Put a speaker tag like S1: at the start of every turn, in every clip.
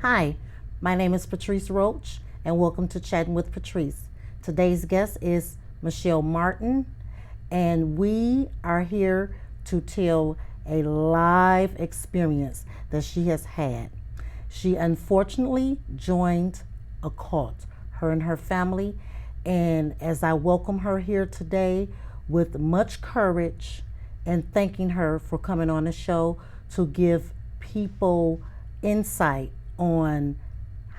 S1: Hi, my name is Patrice Roach, and welcome to Chattin with Patrice. Today's guest is Michelle Martin, and we are here to tell a live experience that she has had. She unfortunately joined a cult, her and her family, and as I welcome her here today with much courage and thanking her for coming on the show to give people insight on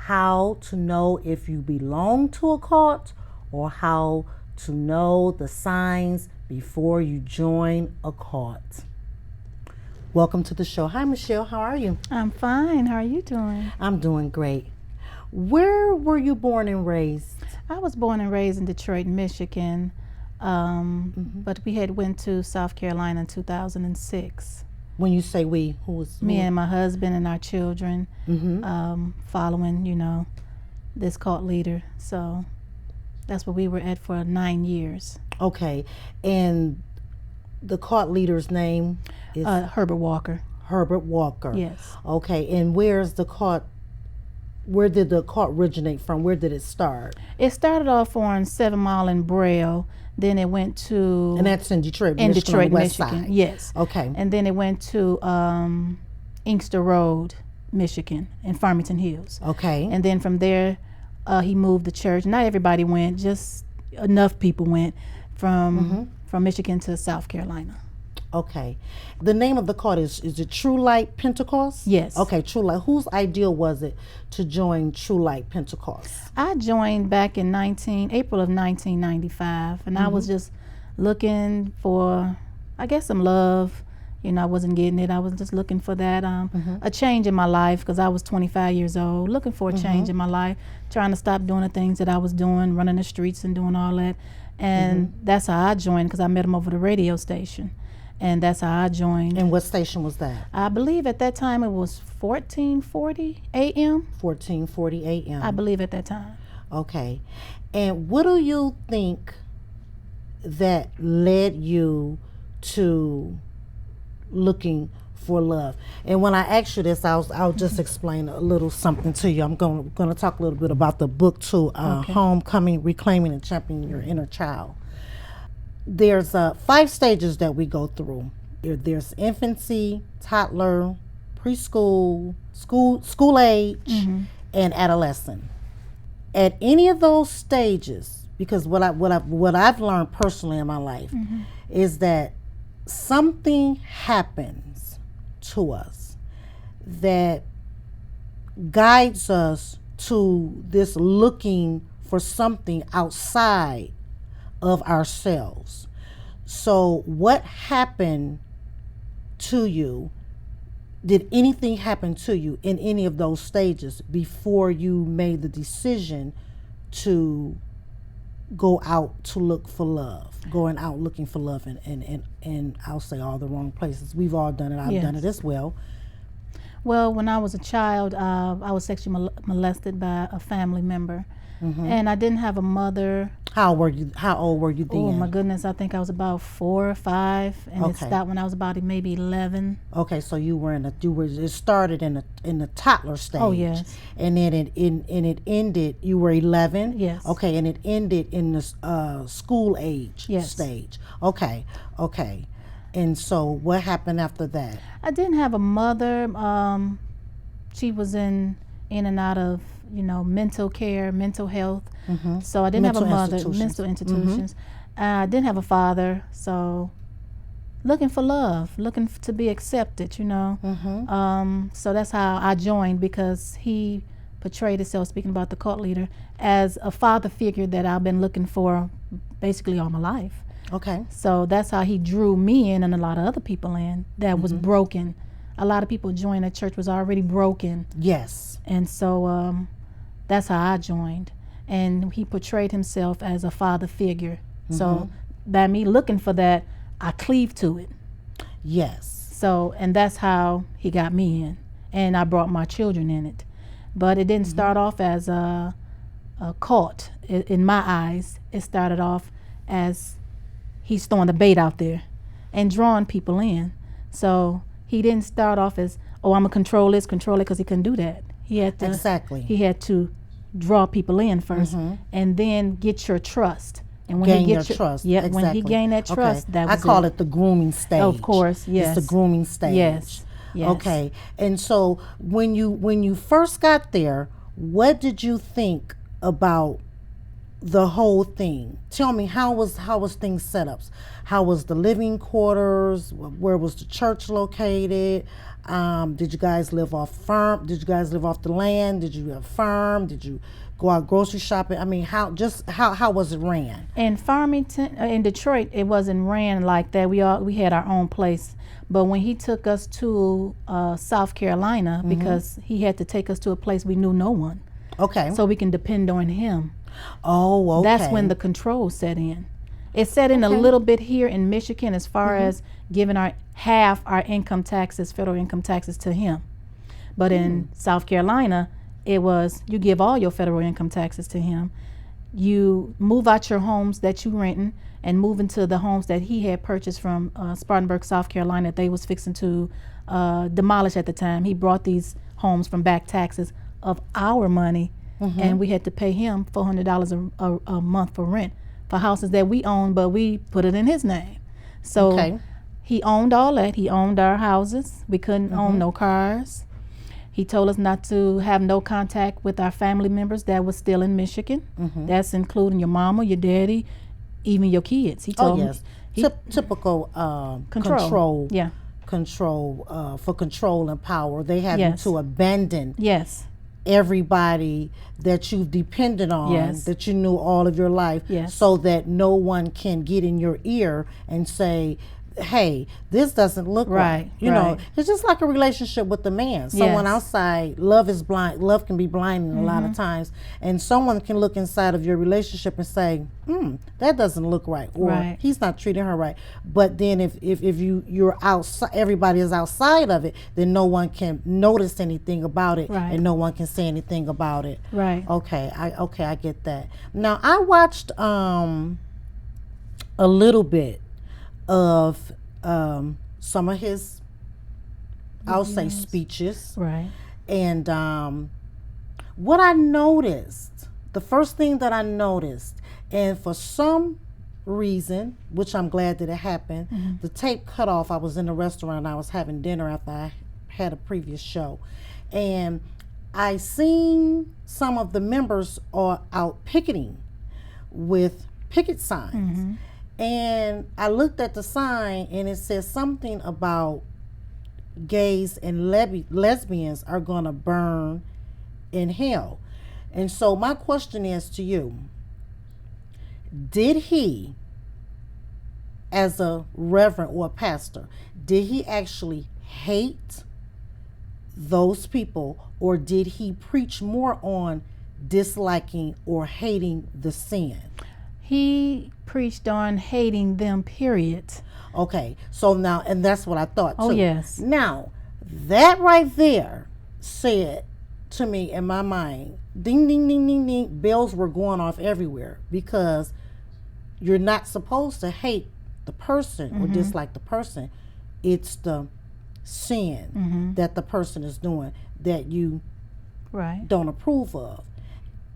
S1: how to know if you belong to a cult or how to know the signs before you join a cult. Welcome to the show. Hi, Michelle. How are you?
S2: I'm fine. How are you doing?
S1: I'm doing great. Where were you born and raised?
S2: I was born and raised in Detroit, Michigan, but we had went to South Carolina in 2006.
S1: When you say we, who was
S2: Me and my husband and our children, following, this cult leader. So that's where we were at for 9 years.
S1: Okay, and the cult leader's name is
S2: Herbert Walker.
S1: Herbert Walker.
S2: Yes.
S1: Okay, and where's the cult? Where did the cult originate from? Where did it start?
S2: It started off on 7 Mile and Braille. Then it went to...
S1: And that's in Detroit,
S2: in
S1: Michigan,
S2: Detroit,
S1: on the west
S2: Michigan.
S1: side.
S2: Yes.
S1: Okay.
S2: And then it went to Inkster Road, Michigan, in Farmington Hills.
S1: Okay.
S2: And then from there, he moved the church. Not everybody went, just enough people went from Michigan to South Carolina.
S1: Okay. The name of the cult is it True Light Pentecost?
S2: Yes.
S1: Okay, True Light. Whose idea was it to join True Light Pentecost?
S2: I joined back in April of 1995, and I was just looking for, I guess, some love. I wasn't getting it. I was just looking for that, a change in my life, because I was 25 years old, looking for a change in my life, trying to stop doing the things that I was doing, running the streets and doing all that. And that's how I joined, because I met him over the radio station. And that's how I joined.
S1: And what station was that?
S2: I believe at that time it was 1440 AM.
S1: 1440 AM.
S2: I believe at that time.
S1: Okay. And what do you think that led you to looking for love? And when I ask you this, I'll just explain a little something to you. I'm going to talk a little bit about the book too, Homecoming, Reclaiming and Championing Your Inner Child. There's 5 stages that we go through. There's infancy, toddler, preschool, school age, and adolescent. At any of those stages, because what I've learned personally in my life is that something happens to us that guides us to this looking for something outside of ourselves. So what happened to you? Did anything happen to you in any of those stages before you made the decision to go out to look for love, going out looking for love and I'll say all the wrong places? We've all done it. I've done it as well.
S2: Well, when I was a child, I was sexually molested by a family member. And I didn't have a mother. How old
S1: were you then?
S2: Oh my goodness, I think I was about 4 or 5, and it stopped when I was about maybe 11.
S1: Okay, so it started in the toddler stage.
S2: Oh yes.
S1: And then it ended. You were 11.
S2: Yes.
S1: Okay, and it ended in the school age stage. Okay. And so what happened after that?
S2: I didn't have a mother. She was in and out of mental care, mental health. So I didn't have a mother. Mental institutions. I didn't have a father. So looking for love, looking to be accepted. So that's how I joined, because he portrayed himself, speaking about the cult leader, as a father figure that I've been looking for basically all my life.
S1: Okay.
S2: So that's how he drew me in, and a lot of other people in that was broken. A lot of people joined the church was already broken.
S1: Yes.
S2: And so that's how I joined. And he portrayed himself as a father figure. So by me looking for that, I cleaved to it.
S1: Yes.
S2: So, and that's how he got me in. And I brought my children in it. But it didn't start off as a cult. In my eyes, it started off as he's throwing the bait out there and drawing people in. So he didn't start off as, oh, I'm going to control it, because he couldn't do that. He had to
S1: exactly.
S2: He had to draw people in first, and then get your trust. And when
S1: Gain
S2: he gets
S1: your trust.
S2: yeah,
S1: exactly.
S2: when he gained that trust, that was
S1: I call it the grooming stage.
S2: Of course, yes.
S1: It's the grooming stage.
S2: Yes. Yes.
S1: Okay. And so when you first got there, what did you think about the whole thing? Tell me, how was things set up? How was the living quarters? Where was the church located? Did you guys live off farm? Did you guys live off the land? Did you have a farm? Did you go out grocery shopping? I mean, how was it ran?
S2: In Farmington, in Detroit, it wasn't ran like that. We had our own place. But when he took us to South Carolina, because he had to take us to a place we knew no one.
S1: Okay.
S2: So we can depend on him.
S1: Oh, okay.
S2: That's when the control set in. It set in a little bit here in Michigan as far as giving half our income taxes, federal income taxes, to him. But in South Carolina, it was you give all your federal income taxes to him. You move out your homes that you renting and move into the homes that he had purchased from Spartanburg, South Carolina, that they was fixing to demolish at the time. He brought these homes from back taxes of our money, and we had to pay him $400 a month for rent for houses that we owned, but we put it in his name. So he owned all that. He owned our houses. We couldn't own no cars. He told us not to have no contact with our family members that was still in Michigan. That's including your mama, your daddy, even your kids. He told me.
S1: Typical control.
S2: Yeah.
S1: Control for control and power. They have you to abandon.
S2: Yes.
S1: Everybody that you've depended on, that you knew all of your life, so that no one can get in your ear and say, hey, this doesn't look right. You know, it's just like a relationship with the man. Someone outside, love is blind. Love can be blinding a lot of times. And someone can look inside of your relationship and say, that doesn't look right. Or he's not treating her right. But then if you're outside, everybody is outside of it, then no one can notice anything about it. And no one can say anything about it. Okay, I get that. Now, I watched a little bit of some of his, I'll say, speeches. And what I noticed, the first thing that I noticed, and for some reason, which I'm glad that it happened, the tape cut off. I was in a restaurant. I was having dinner after I had a previous show. And I seen some of the members are out picketing with picket signs. And I looked at the sign and it says something about gays and lesbians are going to burn in hell. And so my question is to you, did he, as a reverend or a pastor, did he actually hate those people, or did he preach more on disliking or hating the sin?
S2: He preached on hating them, period.
S1: Okay, so now, and that's what I thought too.
S2: Oh, yes.
S1: Now, that right there said to me in my mind, ding, ding, ding, ding, ding, bells were going off everywhere, because you're not supposed to hate the person or dislike the person. It's the sin that the person is doing that you don't approve of.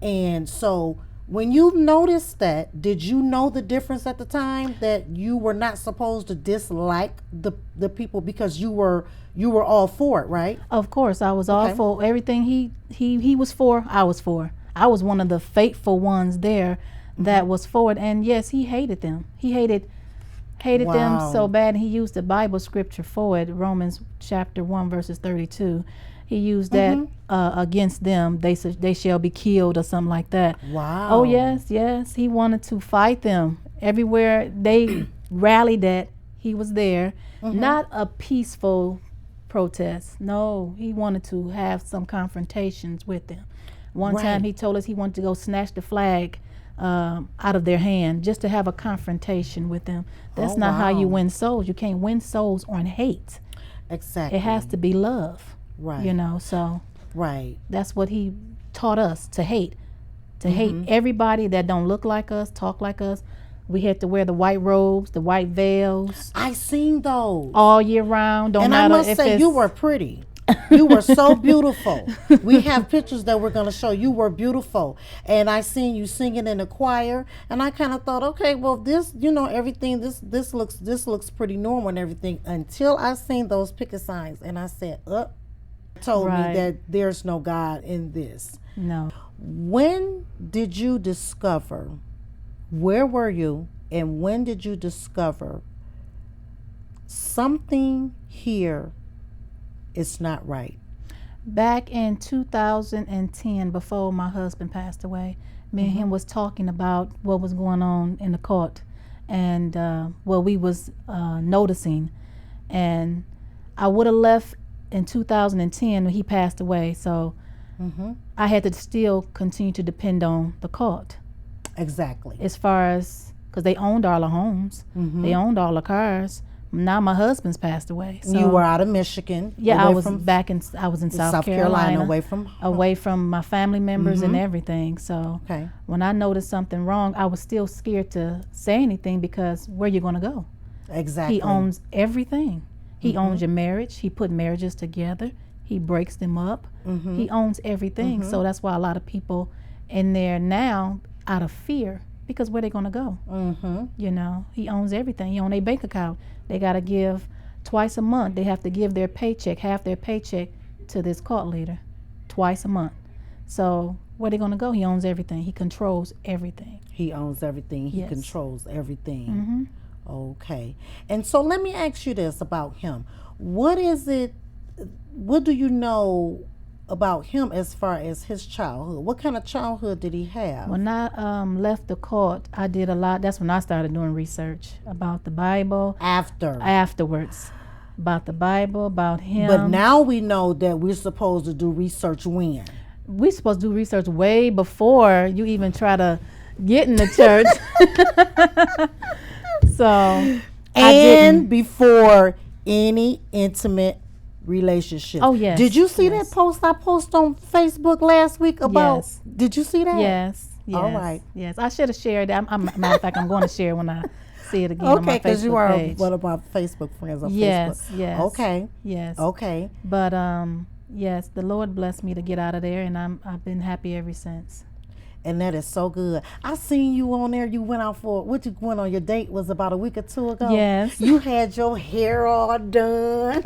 S1: And so when you noticed that, did you know the difference at the time that you were not supposed to dislike the people, because you were all for it, right?
S2: Of course, I was all for everything he was for. I was for. I was one of the faithful ones there that was for it. And yes, he hated them. He hated them so bad. He used the Bible scripture for it. Romans chapter 1 verses 32. He used that against them. They shall be killed, or something like that.
S1: Wow.
S2: Oh, yes. He wanted to fight them. Everywhere they rallied at, he was there. Not a peaceful protest. No, he wanted to have some confrontations with them. One time he told us he wanted to go snatch the flag out of their hand just to have a confrontation with them. That's not how you win souls. You can't win souls on hate.
S1: Exactly.
S2: It has to be love.
S1: Right.
S2: You know, so that's what he taught us, to hate. To hate everybody that don't look like us, talk like us. We had to wear the white robes, the white veils.
S1: I seen those
S2: all year round. Don't
S1: and
S2: matter
S1: I must
S2: if
S1: say,
S2: it's,
S1: you were pretty. You were so beautiful. We have pictures that we're going to show. You were beautiful. And I seen you singing in the choir, and I kind of thought, okay, well, this, everything, this looks pretty normal and everything, until I seen those picket signs, and I said, told me that there's no God in this.
S2: No.
S1: When did you discover, where were you, and when did you discover something here is not right?
S2: Back in 2010, before my husband passed away, me and him was talking about what was going on in the court, and what we was noticing. And I would have left in 2010 when he passed away, so I had to still continue to depend on the court.
S1: Exactly.
S2: As far as, because they owned all the homes, they owned all the cars. Now my husband's passed away. So
S1: you were out of Michigan.
S2: Yeah, I was in South Carolina, away from my family members and everything. So when I noticed something wrong, I was still scared to say anything, because where you going to go?
S1: Exactly.
S2: He owns everything. He owns your marriage. He put marriages together. He breaks them up. He owns everything. So that's why a lot of people in there now, out of fear, because where they going to go? He owns everything. He owns their bank account. They got to give twice a month. They have to give their paycheck, half their paycheck, to this court leader twice a month. So where they going to go? He owns everything. He controls everything.
S1: He owns everything. He controls everything. Okay. And so let me ask you this about him. What do you know about him as far as his childhood? What kind of childhood did he have?
S2: When I left the court, I did a lot. That's when I started doing research about the Bible. Afterwards. About the Bible, about him.
S1: But now we know that we're supposed to do research when?
S2: We're supposed to do research way before you even try to get in the church.
S1: Before any intimate relationship.
S2: Oh, yes.
S1: Did you see that post I posted on Facebook last week about?
S2: Yes.
S1: Did you see that?
S2: Yes.
S1: All right.
S2: Yes, I should have shared that. Matter of fact, I'm going to share when I see it again on my Facebook page. Okay, because
S1: you are one of my Facebook friends on Facebook.
S2: Yes.
S1: Okay.
S2: Yes.
S1: Okay.
S2: But yes, the Lord blessed me to get out of there, and I've been happy ever since.
S1: And that is so good. I seen you on there. You went out on your date was about a week or two ago.
S2: Yes.
S1: You had your hair all done.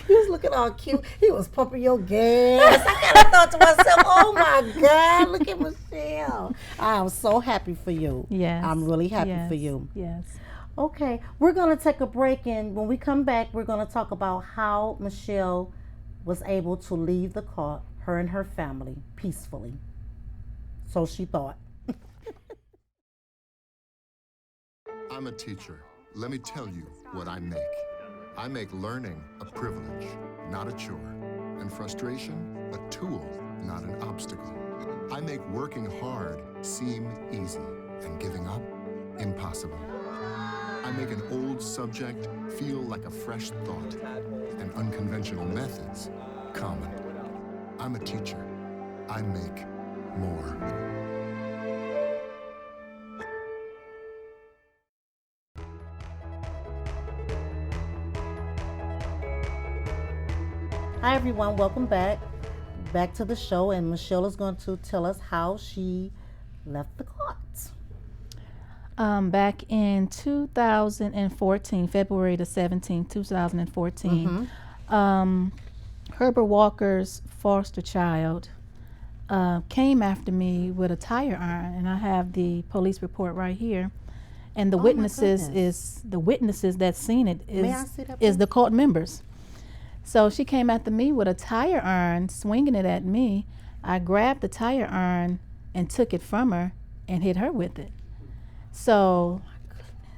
S1: You was looking all cute. He was pumping your gas. I kind of thought to myself, oh my God, look at Michelle. I'm so happy for you.
S2: Yes.
S1: I'm really happy for you.
S2: Yes.
S1: Okay. We're going to take a break, and when we come back, we're going to talk about how Michelle was able to leave the court, her and her family, peacefully. So she thought.
S3: I'm a teacher. Let me tell you what I make. I make learning a privilege, not a chore, and frustration a tool, not an obstacle. I make working hard seem easy and giving up impossible. I make an old subject feel like a fresh thought and unconventional methods common. I'm a teacher. I make more.
S1: Hi everyone, welcome back to the show, and Michelle is going to tell us how she left the court.
S2: Back in 2014, February the 17th, 2014, Herbert Walker's foster child came after me with a tire iron, and I have the police report right here. And the witnesses that seen it is the court members. So she came after me with a tire iron, swinging it at me. I grabbed the tire iron and took it from her and hit her with it. So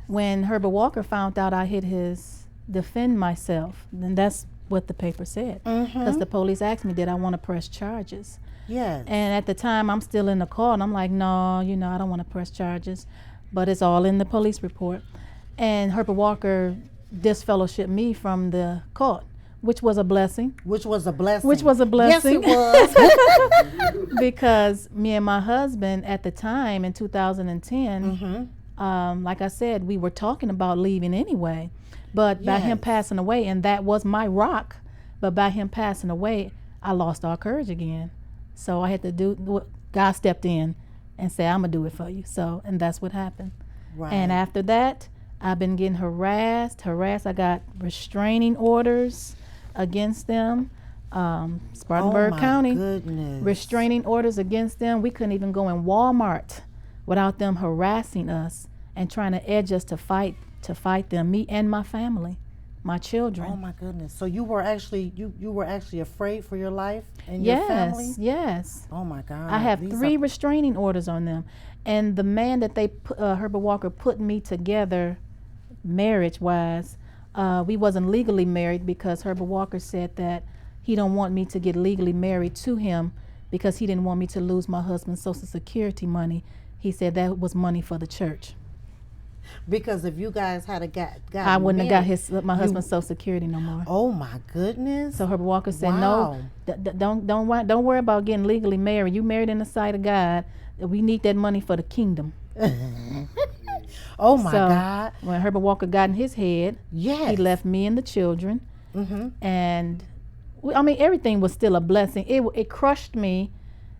S2: when Herbert Walker found out I hit his defend myself, then that's what the paper said. Because the police asked me, did I want to press charges?
S1: Yes.
S2: And at the time, I'm still in the court, and I'm like, no, I don't want to press charges. But it's all in the police report. And Herbert Walker disfellowshipped me from the court, which was a blessing.
S1: Which was a blessing.
S2: Yes,
S1: it was.
S2: Because me and my husband at the time in 2010, like I said, we were talking about leaving anyway. But by him passing away, and that was my rock, But by him passing away, I lost all courage again. So I had to do what God stepped in and said, I'm going to do it for you. So, and that's what happened.
S1: Right.
S2: And after that, I've been getting harassed. I got restraining orders against them. Spartanburg County,
S1: goodness.
S2: restraining orders against them. We couldn't even go in Walmart without them harassing us and trying to edge us to fight them, me and my family, my children.
S1: Oh my goodness. So you were actually you were actually afraid for your life and your family?
S2: Yes.
S1: Oh my God.
S2: I have 3 restraining orders on them. And the man that they Herbert Walker put me together marriage-wise, we wasn't legally married because Herbert Walker said that he don't want me to get legally married to him because he didn't want me to lose my husband's Social Security money. He said that was money for the church.
S1: Because if you guys had
S2: I wouldn't have got my husband's Social Security no more.
S1: Oh my goodness.
S2: So Herbert Walker said,
S1: wow.
S2: No, don't worry about getting legally married. You married in the sight of God. We need that money for the kingdom.
S1: Oh my God.
S2: When Herbert Walker got in his head,
S1: yes.
S2: he left me and the children.
S1: Mm-hmm.
S2: And everything was still a blessing. It crushed me,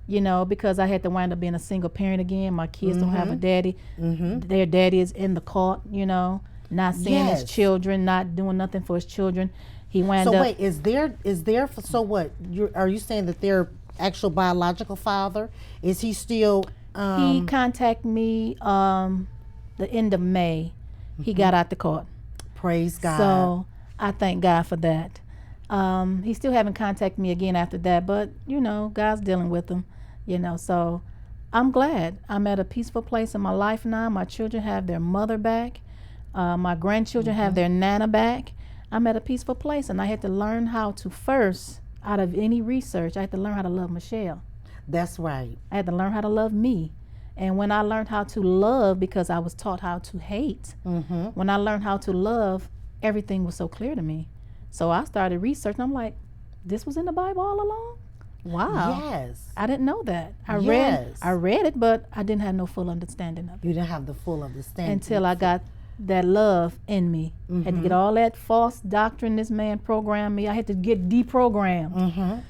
S2: because I had to wind up being a single parent again. My kids don't have a daddy.
S1: Mm-hmm.
S2: Their daddy is in the court, not seeing his children, not doing nothing for his children. He wound up.
S1: So wait, is there so what? Are you saying that their actual biological father, is he still?
S2: He contacted me the end of May. He got out the court.
S1: Praise God.
S2: So I thank God for that. He still haven't contacted me again after that, but God's dealing with him, so I'm glad. I'm at a peaceful place in my life now. My children have their mother back. My grandchildren have their nana back. I'm at a peaceful place, and I had to learn how to first, out of any research, I had to learn how to love Michelle.
S1: That's right.
S2: I had to learn how to love me. And when I learned how to love, because I was taught how to hate, when I learned how to love, everything was so clear to me. So I started researching. I'm like, this was in the Bible all along? Wow.
S1: Yes.
S2: I didn't know that. I read it, but I didn't have no full understanding of it.
S1: You didn't have the full understanding.
S2: Until I got that love in me. Had to get all that false doctrine this man programmed me. I had to get deprogrammed.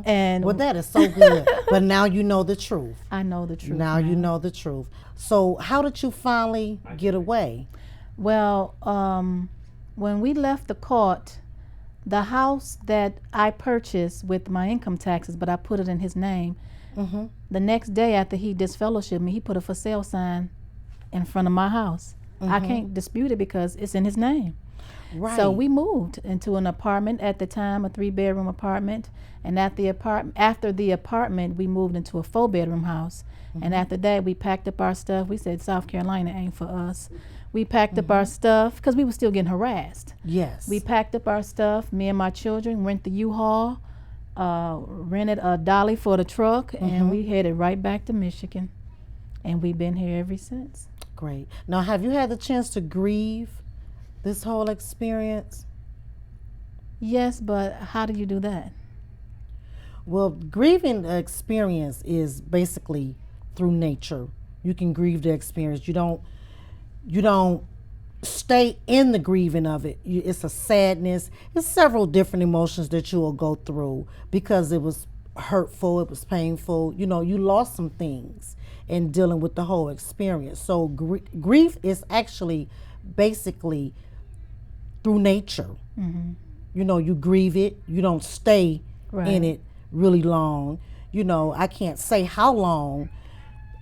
S2: And
S1: well, that is so good. But now you know the truth.
S2: I know the truth.
S1: Now you know the truth. So how did you finally get away?
S2: Well, when we left the court, the house that I purchased with my income taxes, but I put it in his name, the next day after he disfellowshipped me, he put a for sale sign in front of my house. I can't dispute it because it's in his name.
S1: Right.
S2: So we moved into an apartment at the time, a 3-bedroom apartment. And after the apartment, we moved into a 4-bedroom house. And after that, we packed up our stuff. We said, South Carolina ain't for us. We packed up our stuff because we were still getting harassed.
S1: Yes.
S2: We packed up our stuff, me and my children, rent the U-Haul, rented a dolly for the truck, and we headed right back to Michigan. And we've been here ever since.
S1: Great. Now, have you had the chance to grieve this whole experience?
S2: Yes, but how do you do that?
S1: Well, grieving the experience is basically through nature. You can grieve the experience. You don't stay in the grieving of it. It's a sadness. It's several different emotions that you will go through because it was hurtful, it was painful. You lost some things in dealing with the whole experience. So grief is actually basically through nature. You grieve it. You don't stay in it really long. I can't say how long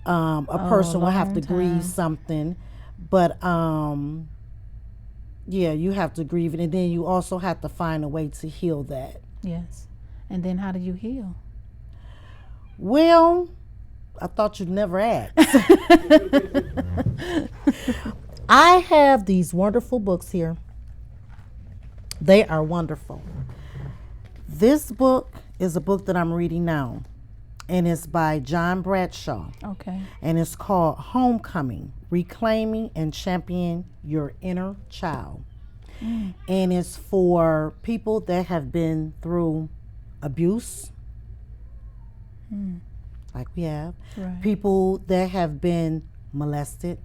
S1: a person will have to grieve something, but you have to grieve it, and then you also have to find a way to heal that.
S2: Yes. And then how do you heal?
S1: Well, I thought you'd never ask. I have these wonderful books here. They are wonderful. This book is a book that I'm reading now, and it's by John Bradshaw.
S2: Okay.
S1: And it's called Homecoming, Reclaiming and Championing Your Inner Child. And it's for people that have been through abuse, like we have,
S2: right.
S1: People that have been molested,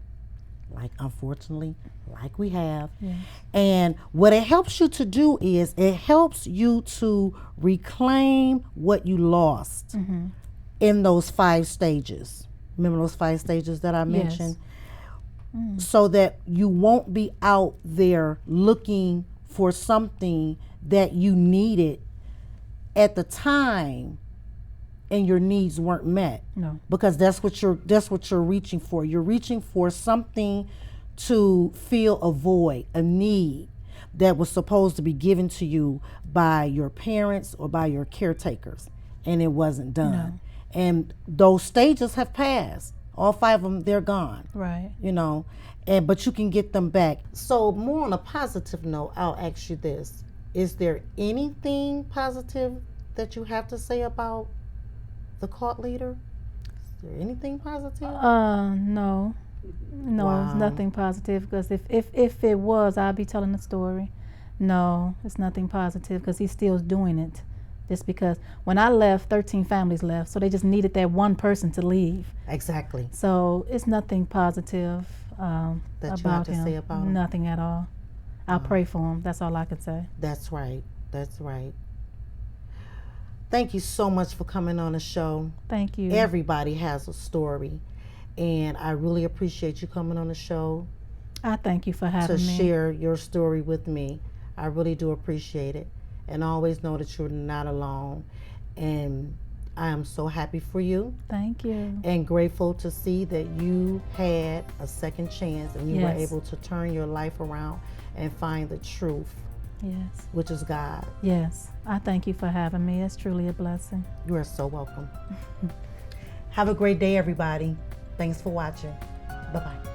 S1: like unfortunately, like we have.
S2: Yes.
S1: And what it helps you to do is it helps you to reclaim what you lost in those 5 stages. Remember those 5 stages that I mentioned? So that you won't be out there looking for something that you needed at the time and your needs weren't met.
S2: No.
S1: Because that's what you're reaching for. You're reaching for something to fill a void, a need that was supposed to be given to you by your parents or by your caretakers, and it wasn't done.
S2: No.
S1: And those stages have passed. All 5 of them, they're gone.
S2: Right.
S1: You know, but you can get them back. So more on a positive note, I'll ask you this. Is there anything positive that you have to say about the cult leader? Is there anything positive?
S2: No.
S1: Wow.
S2: It's nothing positive, because if it was, I'd be telling the story. No, it's nothing positive, because he's still doing it. Just because when I left, 13 families left, so they just needed that one person to leave.
S1: Exactly.
S2: So it's nothing positive
S1: That
S2: about
S1: you have to
S2: him.
S1: say about him?
S2: Nothing at all. I'll pray for him. That's all I can say.
S1: That's right. That's right. Thank you so much for coming on the show.
S2: Thank you.
S1: Everybody has a story, and I really appreciate you coming on the show
S2: I thank you for having
S1: to
S2: me.
S1: share your story with me. I really do appreciate it, and always know that you're not alone. And I am so happy for you
S2: Thank you.
S1: and grateful to see that you had a second chance and you were
S2: Yes.
S1: able to turn your life around and find the truth,
S2: Yes.
S1: which is God.
S2: Yes. I thank you for having me. It's truly a blessing.
S1: You are so welcome. Have a great day, everybody. Thanks for watching. Bye-bye.